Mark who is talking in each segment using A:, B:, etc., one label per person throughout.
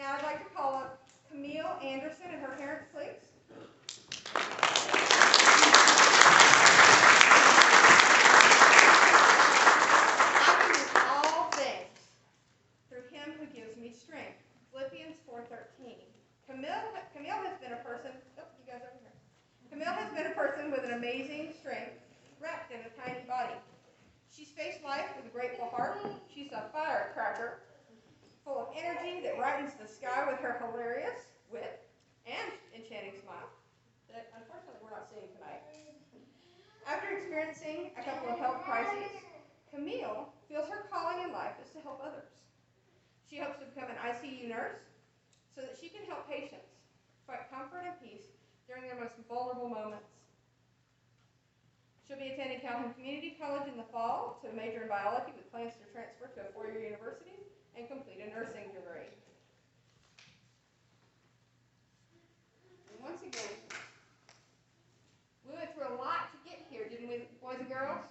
A: Now I'd like to call up Camille Anderson and her parents, please. I can do all things through him who gives me strength. Philippians 4:13. Camille has been a person, you guys over here. Camille has been a person with an amazing strength wrapped in a tiny body. She's faced life with a grateful heart. She's a firecracker full of energy that brightens the sky with her hilarious wit and enchanting smile that unfortunately we're not seeing tonight. After experiencing a couple of health crises, Camille feels her calling in life is to help others. She hopes to become an ICU nurse so that she can help patients find comfort and peace during their most vulnerable moments. She'll be attending Calhoun Community College in the fall to major in biology with plans to transfer to a four-year university and complete a nursing degree. And once again, we went through a lot to get here, didn't we, boys and girls?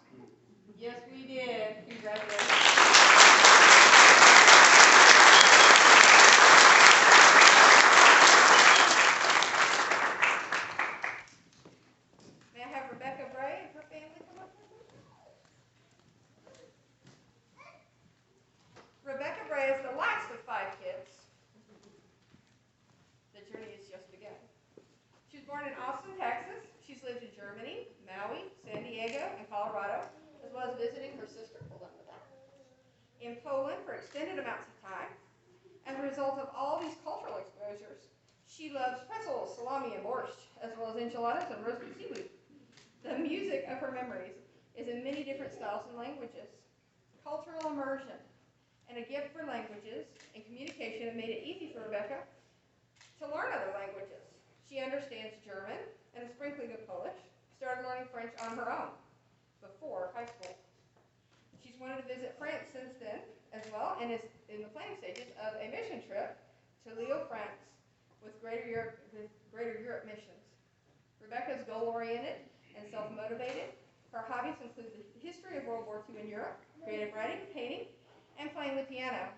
A: Yes, we did. Congratulations. Rebecca Bray is the last of 5 kids. The journey is just begun. She was born in Austin, Texas. She's lived in Germany, Maui, San Diego, and Colorado, as well as visiting her sister, hold on with that, in Poland for extended amounts of time. As a result of all these cultural exposures, she loves pretzels, salami, and borscht, as well as enchiladas and roasted seaweed. The music of her memories is in many different styles and languages. Cultural immersion and a gift for languages and communication have made it easy for Rebecca to learn other languages. She understands German and a sprinkling of Polish, started learning French on her own before high school. She's wanted to visit France since then as well and is in the planning stages of a mission trip to Lille, France with Greater Europe missions. Rebecca is goal-oriented and self-motivated. Her hobbies include the history of World War II in Europe, creative writing, painting, and playing the piano.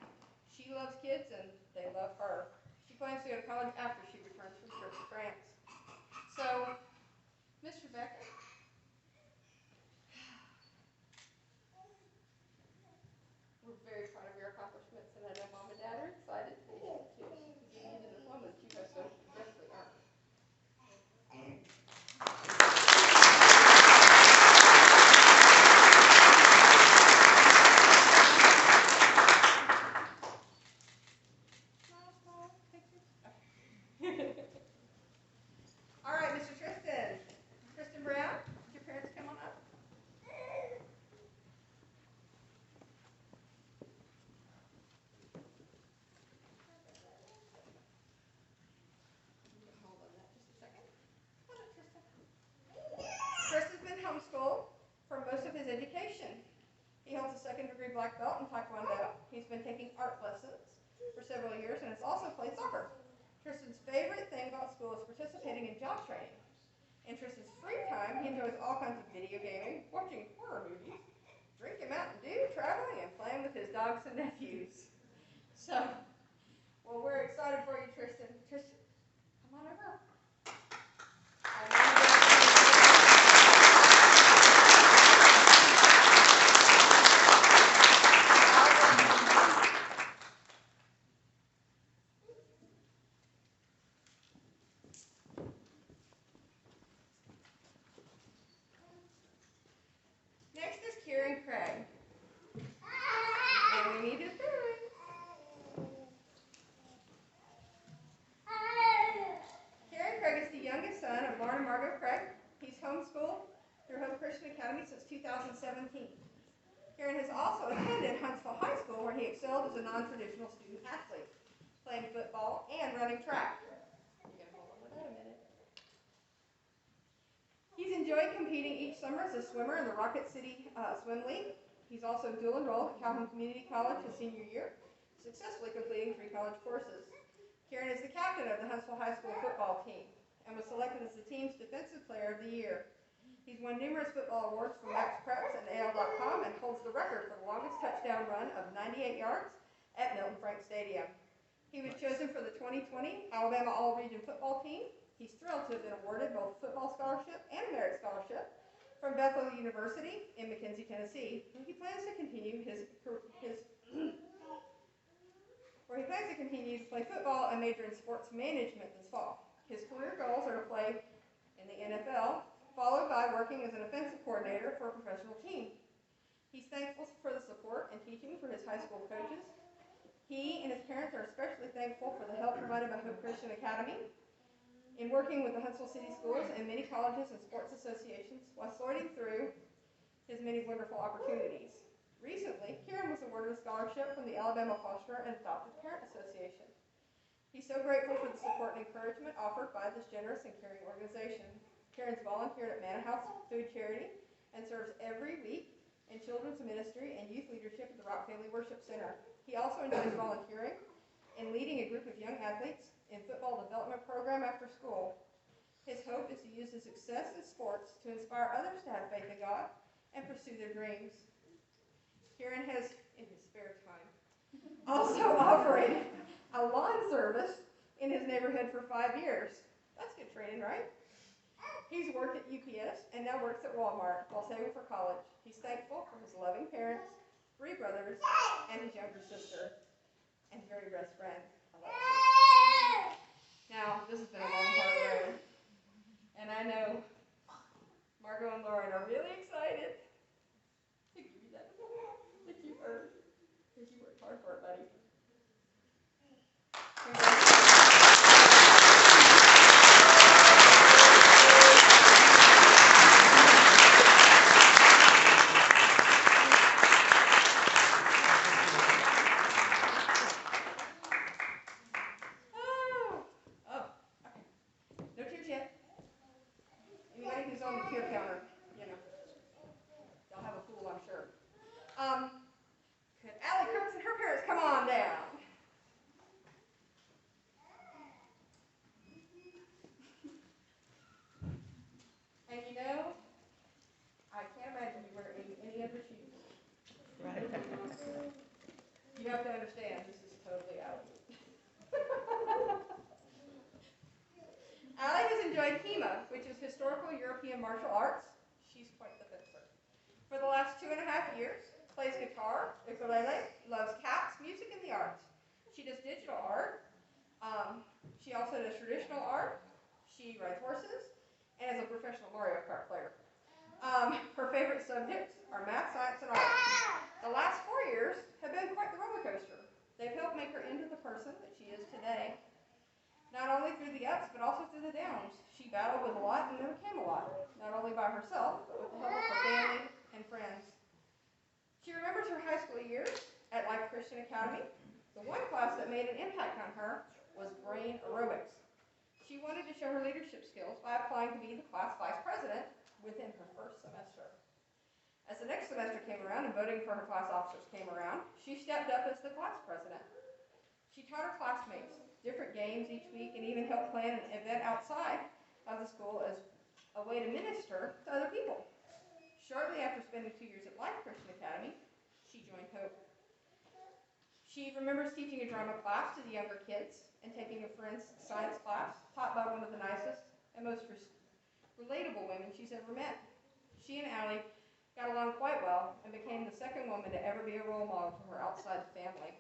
A: She loves kids and they love her. She plans to go to college after she returns from trip to France. So, Miss Rebecca, we're very proud of your accomplishments, and I know Mom and Dad are excited to give you the diplomas you have so justly earned. All right, Mr. Tristan Brown, would your parents come on up? Hold on that just a second. Hold up, Tristan. Tristan's been homeschooled for most of his education. He holds a second-degree black belt in Taekwondo. He's been taking art lessons for several years and has also played soccer. Tristan's favorite thing about school is participating in job training. In Tristan's free time, he enjoys all kinds of video gaming, watching horror movies, drinking Mountain Dew, traveling, and playing with his dogs and nephews. So, well, we're excited for you, Tristan. Tristan, come on over. Craig. And we need his parents. Karen Craig is the youngest son of Lauren and Margot Craig. He's homeschooled through Hope Christian Academy since 2017. Karen has also attended Huntsville High School, where he excelled as a non-traditional student athlete, playing football and running track. You're going to hold on with that a minute. He's enjoyed competing each summer as a swimmer in the Rocket City Swim League. He's also dual enrolled at Calhoun Community College his senior year, successfully completing 3 college courses. Karen is the captain of the Huntsville High School football team and was selected as the team's defensive player of the year. He's won numerous football awards from Max Preps and AL.com and holds the record for the longest touchdown run of 98 yards at Milton Frank Stadium. He was chosen for the 2020 Alabama All-Region football team. He's thrilled to have been awarded both a football scholarship and a merit scholarship from Bethel University in McKenzie, Tennessee, where he plans to continue to play football and major in sports management this fall. His career goals are to play in the NFL, followed by working as an offensive coordinator for a professional team. He's thankful for the support and teaching for his high school coaches. He and his parents are especially thankful for the help provided by Hope Christian Academy in working with the Huntsville City Schools and many colleges and sports associations while sorting through his many wonderful opportunities. Recently, Kieran was awarded a scholarship from the Alabama Foster and Adopted Parent Association. He's so grateful for the support and encouragement offered by this generous and caring organization. Kieran's volunteered at Manor House Food Charity and serves every week in children's ministry and youth leadership at the Rock Family Worship Center. He also enjoys volunteering and leading a group of young athletes in football development program after school. His hope is to use his success in sports to inspire others to have faith in God and pursue their dreams. Kieran has, in his spare time, also operated a lawn service in his neighborhood for 5 years. That's good training, right? He's worked at UPS and now works at Walmart while saving for college. He's thankful for his loving parents, 3 brothers, and his younger sister, and very best friend, Alexis. Now, this has been a long, hard road, and I know Margot and Lauren are really excited to give you that if you worked hard for it, buddy. You have to understand, this is totally out. Allie has enjoyed HEMA, which is Historical European Martial Arts. She's quite the fencer. For the last 2.5 years, plays guitar, ukulele, loves cats, music, and the arts. She does digital art. She also does traditional art. She rides horses and is a professional Mario Kart player. Her favorite subjects are math, science, and art. The last 4 years have been quite the roller coaster. They've helped make her into the person that she is today. Not only through the ups, but also through the downs. She battled with a lot and overcame a lot, not only by herself, but with the help of her family and friends. She remembers her high school years at Life Christian Academy. The one class that made an impact on her was brain aerobics. She wanted to show her leadership skills by applying to be the class vice president within her first semester. As the next semester came around and voting for her class officers came around, she stepped up as the class president. She taught her classmates different games each week and even helped plan an event outside of the school as a way to minister to other people. Shortly after spending 2 years at Life Christian Academy, she joined Hope. She remembers teaching a drama class to the younger kids and taking a friend's science class taught by one of the nicest and most relatable women she's ever met. She and Allie got along quite well and became the second woman to ever be a role model to her outside the family.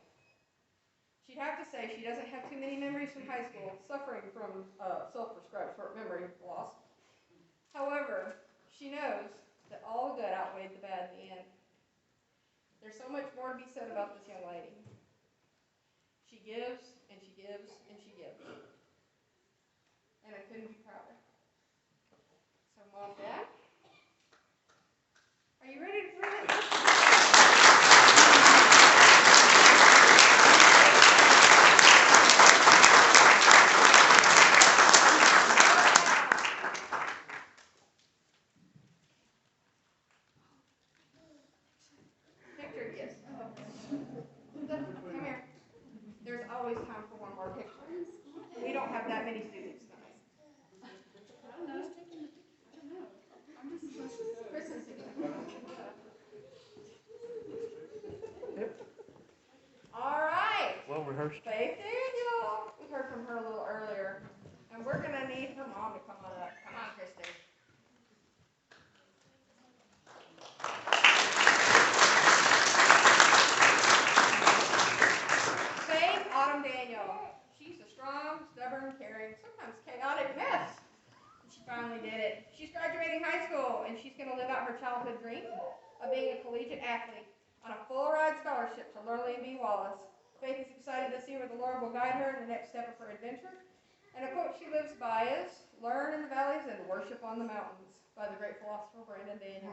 A: She'd have to say she doesn't have too many memories from high school, suffering from self-prescribed short memory loss. However, she knows that all the good outweighed the bad in the end. There's so much more to be said about this young lady. She gives, and she gives, and she gives. And I couldn't be prouder. So, Mom, Dad, are you ready to present this? Picture, yes. Come here. There's always time for one more picture. We don't have that many students tonight.
B: I don't know. I'm just supposed to go.
A: Kristen's doing it. All right.
C: Well rehearsed.
A: Faith Daniel. out her childhood dream of being a collegiate athlete on a full-ride scholarship to Lurley and B. Wallace. Faith is excited to see where the Lord will guide her in the next step of her adventure. And a quote she lives by is, "Learn in the valleys and worship on the mountains," by the great philosopher Brandon Daniel.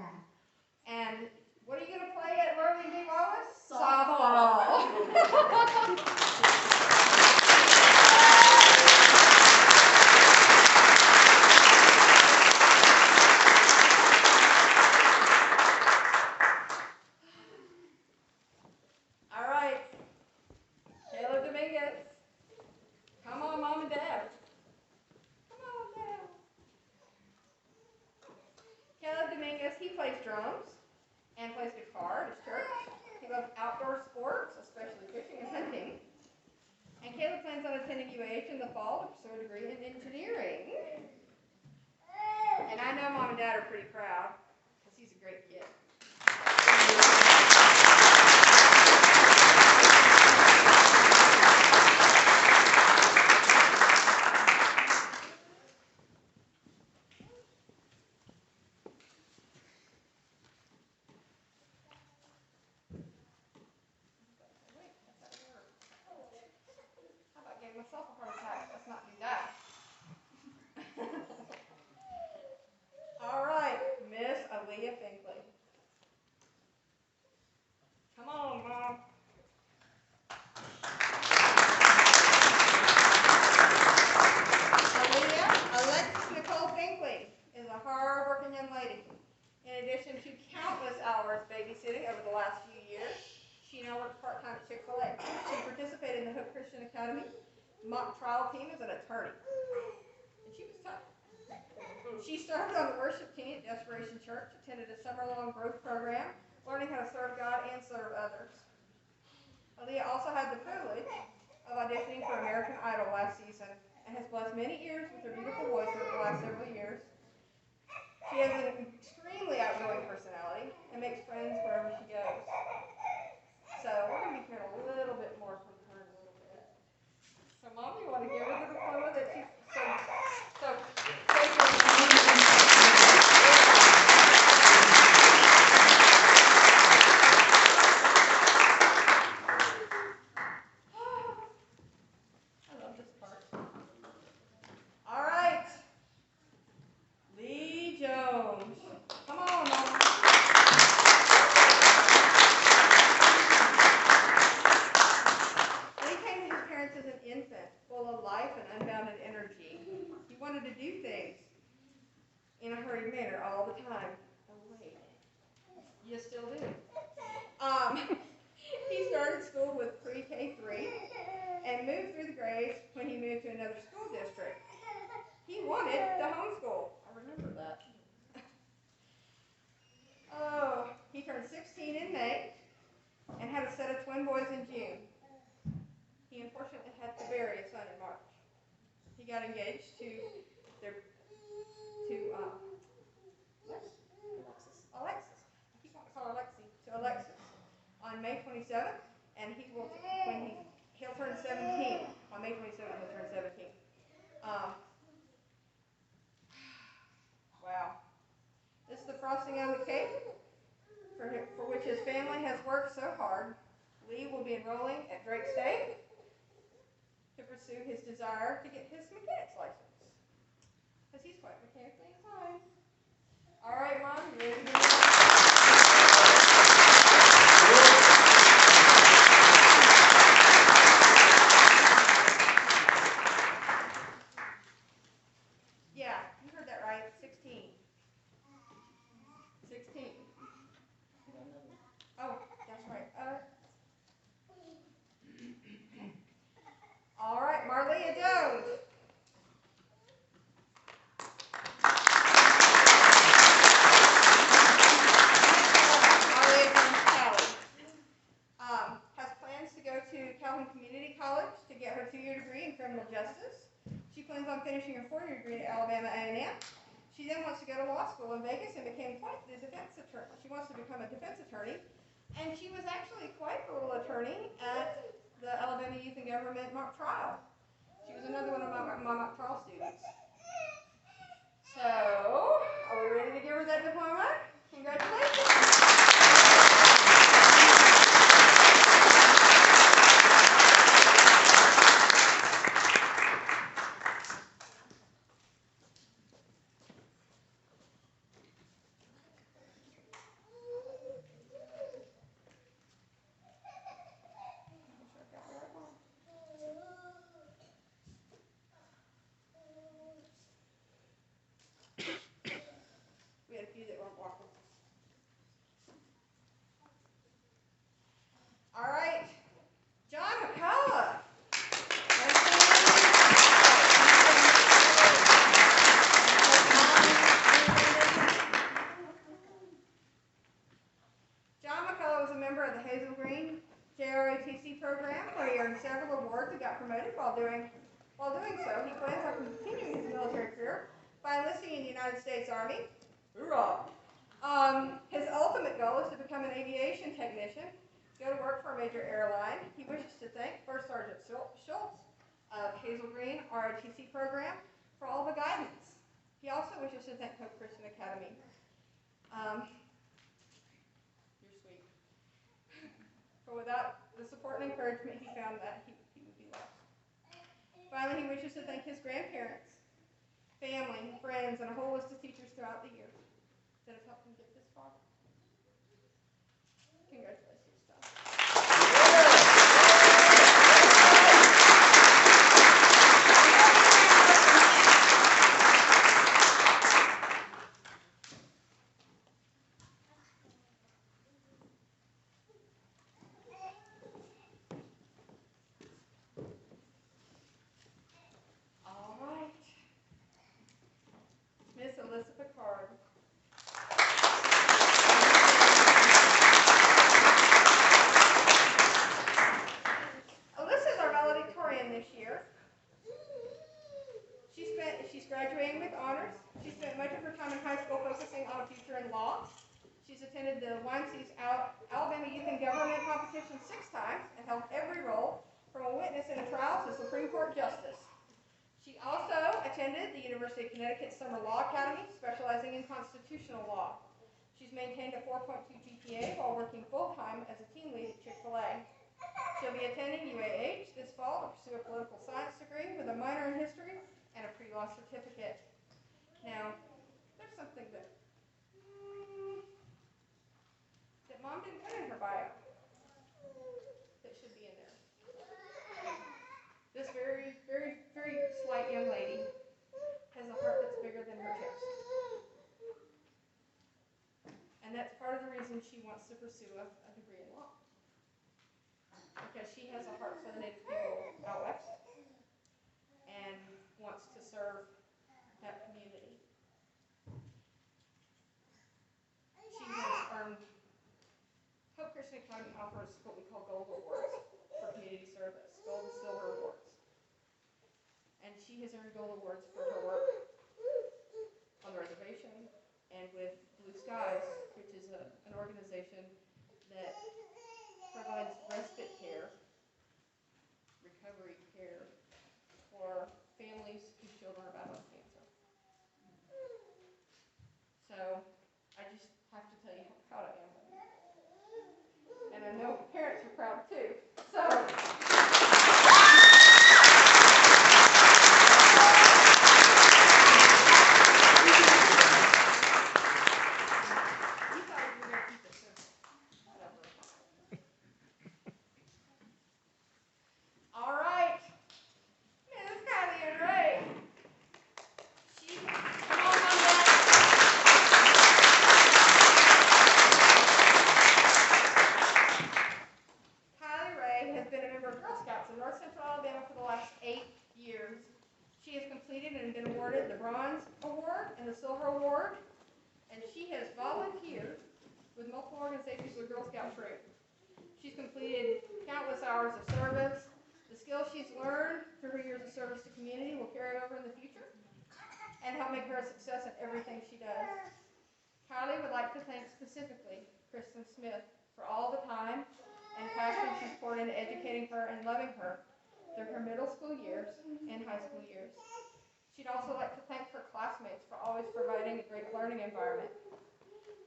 A: And what are you going to play at Lurley and B. Wallace? Softball. All right. Caleb Dominguez. Come on, Mom and Dad. Come on, Dad. Caleb Dominguez, he plays drums and plays guitar at his church. He loves outdoor sports, especially fishing and hunting. And Caleb plans on attending UAH in the fall to pursue a degree in engineering. And I know Mom and Dad are pretty proud because he's a great kid. Myself a heart attack. Let's not do that. All right, Miss Aliyah Finkley. Come on, Mom. Alexis Nicole Finkley is a hard-working young lady. In addition to countless hours babysitting over the last few years, she now works part-time at Chick-fil-A. She participated in the Hope Christian Academy mock trial team as an attorney. And she was tough. She started on the worship team at Desperation Church, attended a summer-long growth program, learning how to serve God and serve others. Aliyah also had the privilege of auditioning for American Idol last season and has blessed many ears with her beautiful voice over the last several years. She has an extremely outgoing personality and makes friends wherever she goes. So we're going to be hearing a little bit more from her in a little bit. So, Mom, you want to give her the diploma that she's so I love this part. All right. Lee Jones. Come on, Mom. As an infant, full of life and unbounded energy. He wanted to do things in a hurried manner all the time. Oh, wait. You still do. He started school with pre-K3 and moved through the grades when he moved to another school district. He wanted to homeschool. I remember that. Oh, he turned 16 in May and had a set of twin boys in June. He unfortunately had to bury a son in March. He got engaged to Alexis. I keep wanting to call her Alexi. To Alexis on May 27th, and he'll turn 17 on May 27th. He'll turn 17. Wow. This is the frosting on the cake for which his family has worked so hard. Lee will be enrolling at Drake State to pursue his desire to get his mechanic's license, because he's quite mechanically inclined. All right, Mom, you ready to go? Yeah, you heard that right, 16. 16. Oh, that's right. All right, Marley Jones. Has plans to go to Calhoun Community College to get her 2-year degree in criminal justice. She plans on finishing her 4-year degree at Alabama A&M. She then wants to go to law school in Vegas and became quite the defense attorney. She wants to become a defense attorney, and she was actually quite a little attorney at the Alabama Youth and Government mock trial. She was another one of my mock trial students. So, are we ready to give her that diploma? Congratulations. program where he earned several awards and got promoted. While doing so, he plans on continuing his military career by enlisting in the United States Army. Hoorah! His ultimate goal is to become an aviation technician, go to work for a major airline. He wishes to thank First Sergeant Schultz of Hazel Green ROTC program for all the guidance. He also wishes to thank Hope Christian Academy. You're sweet. For without the support and encouragement he found that he would be lost. Finally, he wishes to thank his grandparents, family, friends, and a whole list of teachers throughout the years that have helped him get this far. Congratulations, Tom. All right. Miss Alyssa Picard. Alyssa is our valedictorian this year. She's graduating with honors. She spent much of her time in high school focusing on a future in law. She's attended the YMCA's Alabama Youth in Government competition 6 times and held every role from a witness in a trial to Supreme Court justice. She also attended the University of Connecticut Summer Law Academy, specializing in constitutional law. She's maintained a 4.2 GPA while working full-time as a team lead at Chick-fil-A. She'll be attending UAH this fall to pursue a political science degree with a minor in history and a pre-law certificate. Now, there's something that Mom didn't put in her bio that should be in there. This very, very, very slight young lady has a heart that's bigger than her chest. And that's part of the reason she wants to pursue a degree in law. Because she has a heart for the Native people out west and wants to serve that community. She has earned, Hope Christian Academy offers what we call gold awards for community service, gold and silver awards. And she has earned gold awards for her work on the reservation and with Blue Skies, which is an organization that provides respite care, recovery care for families whose children are battling cancer. So I just have to tell you how proud I am of you. And I know parents are proud too. So all right, Ms. Kylie Ray. Come on, Mom, Dad. Kylie Ray has been a member of Girl Scouts in North Central Alabama for the last 8 years. She has completed and been awarded the Bronze Award and the Silver Award, and she has volunteered with multiple organizations with Girl Scout troop. She's completed countless hours of service. The skills she's learned through her years of service to community will carry over in the future and help make her a success in everything she does. Kylie would like to thank specifically Kristen Smith for all the time and passion she's poured into educating her and loving her through her middle school years and high school years. She'd also like to thank her classmates for always providing a great learning environment.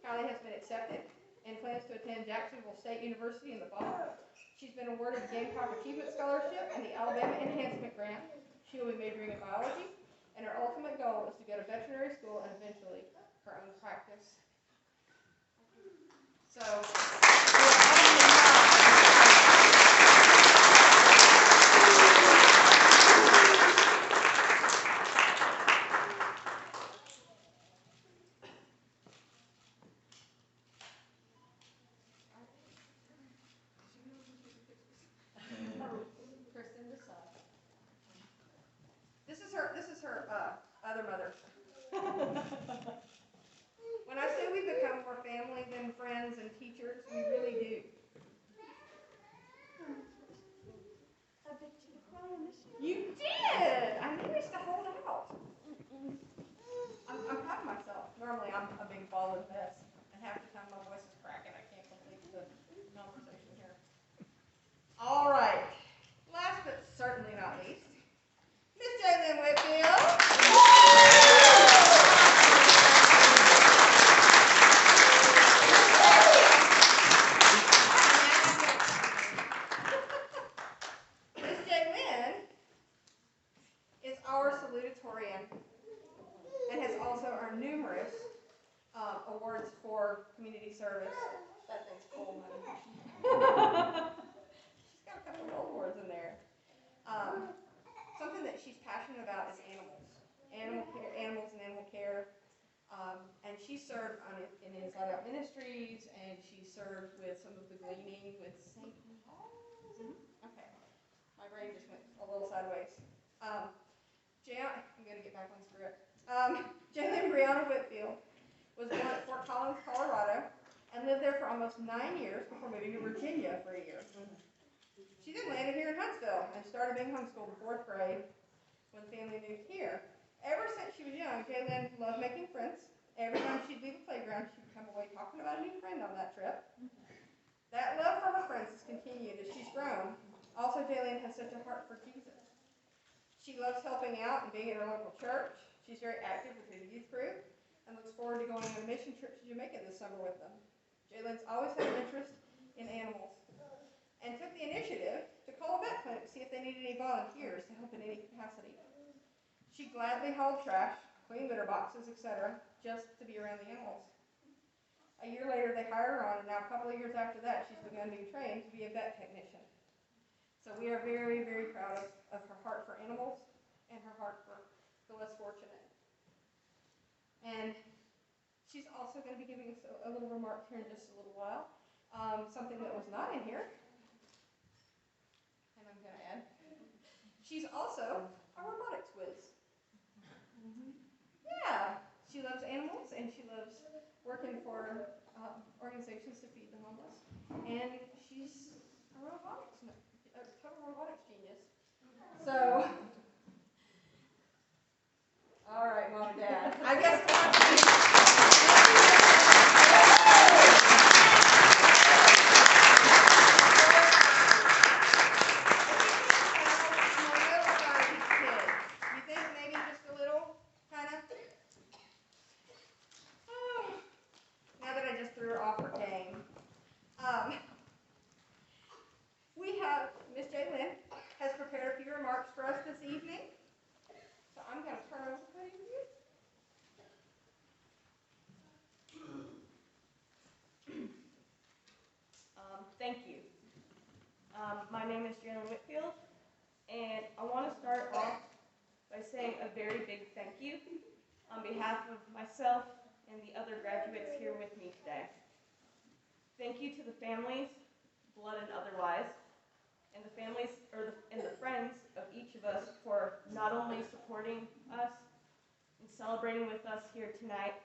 A: Kylie has been accepted and plans to attend Jacksonville State University in the fall. She's been awarded the Gamecock Achievement Scholarship and the Alabama Enhancement Grant. She will be majoring in biology, and her ultimate goal is to go to veterinary school and eventually her own practice. So, This is her other mother. When I say we've become more family than friends and teachers, service. That thing's full, honey. She's got a couple of old words in there. Something that she's passionate about is animals. Animals and animal care. And she served in Inside Out Ministries, and she served with some of the gleaning with St. Paul's. Okay, my brain just went a little sideways. I'm going to get back on script. Jalen Whitfield was born at Fort Collins, Colorado, and lived there for almost 9 years before moving to Virginia for a year. She then landed here in Huntsville and started being homeschooled in 4th grade when the family moved here. Ever since she was young, Jalen loved making friends. Every time she'd leave the playground, she'd come away talking about a new friend on that trip. That love for her friends has continued as she's grown. Also, Jalen has such a heart for Jesus. She loves helping out and being at her local church. She's very active with her youth group and looks forward to going on a mission trip to Jamaica this summer with them. Jalen's always had an interest in animals and took the initiative to call a vet clinic to see if they needed any volunteers to help in any capacity. She gladly hauled trash, cleaned litter boxes, etc., just to be around the animals. A year later, they hired her on, and now a couple of years after that, she's begun being trained to be a vet technician. So we are very, very proud of her heart for animals and her heart for the less fortunate. And she's also going to be giving us a little remark here in just a little while. Something that was not in here, and I'm going to add. She's also a robotics whiz. Yeah, she loves animals, and she loves working for organizations to feed the homeless. And she's a total robotics genius. So, all right, Mom and Dad. I guess you think maybe just a little, kind of? Now that I just threw her off her game. We have, Miss Jalen has prepared a few remarks for us this evening. So I'm going to turn over to you.
C: Thank you. My name is Jalen Whitfield, and I want to start off by saying a very big thank you on behalf of myself and the other graduates here with me today. Thank you to the families, blood and otherwise, and the families and the friends of each of us for not only supporting us and celebrating with us here tonight,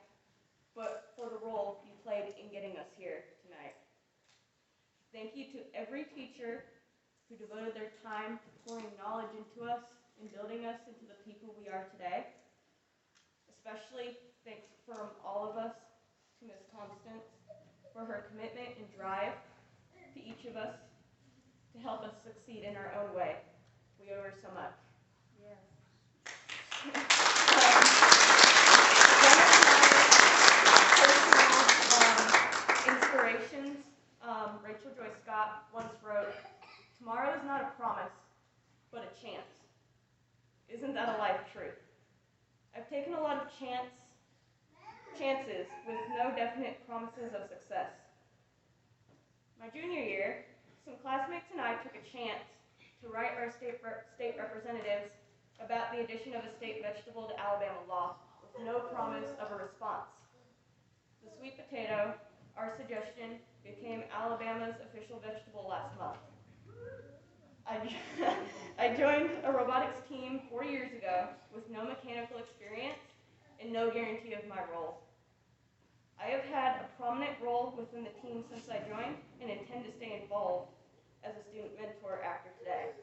C: but for the role you played in getting us here tonight. Thank you to every teacher who devoted their time pouring knowledge into us and building us into the people we are today. Especially thanks from all of us to Ms. Constance for her commitment and drive to each of us to help us succeed in our own way. We owe her so much.
A: Yes.
C: One of my personal inspirations, Rachel Joy Scott once wrote, "Tomorrow is not a promise, but a chance." Isn't that a life truth? I've taken a lot of chances with no definite promises of success. My junior year, some classmates and I took a chance to write our state representatives about the addition of a state vegetable to Alabama law with no promise of a response. The sweet potato, our suggestion, became Alabama's official vegetable last month. I joined a robotics team 4 years ago with no mechanical experience and no guarantee of my role. I have had a prominent role within the team since I joined and intend to stay involved as a student mentor after today.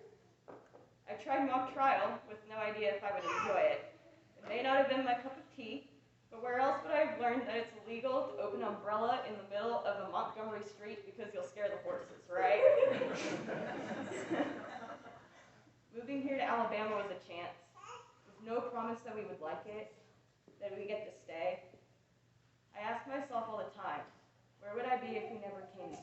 C: I tried mock trial with no idea if I would enjoy it. It may not have been my cup of tea, but where else would I have learned that it's illegal to open an umbrella in the middle of a Montgomery street because you'll scare the horses, right? Moving here to Alabama was a chance, with no promise that we would like it, that we get to stay. I ask myself all the time, where would I be if we never came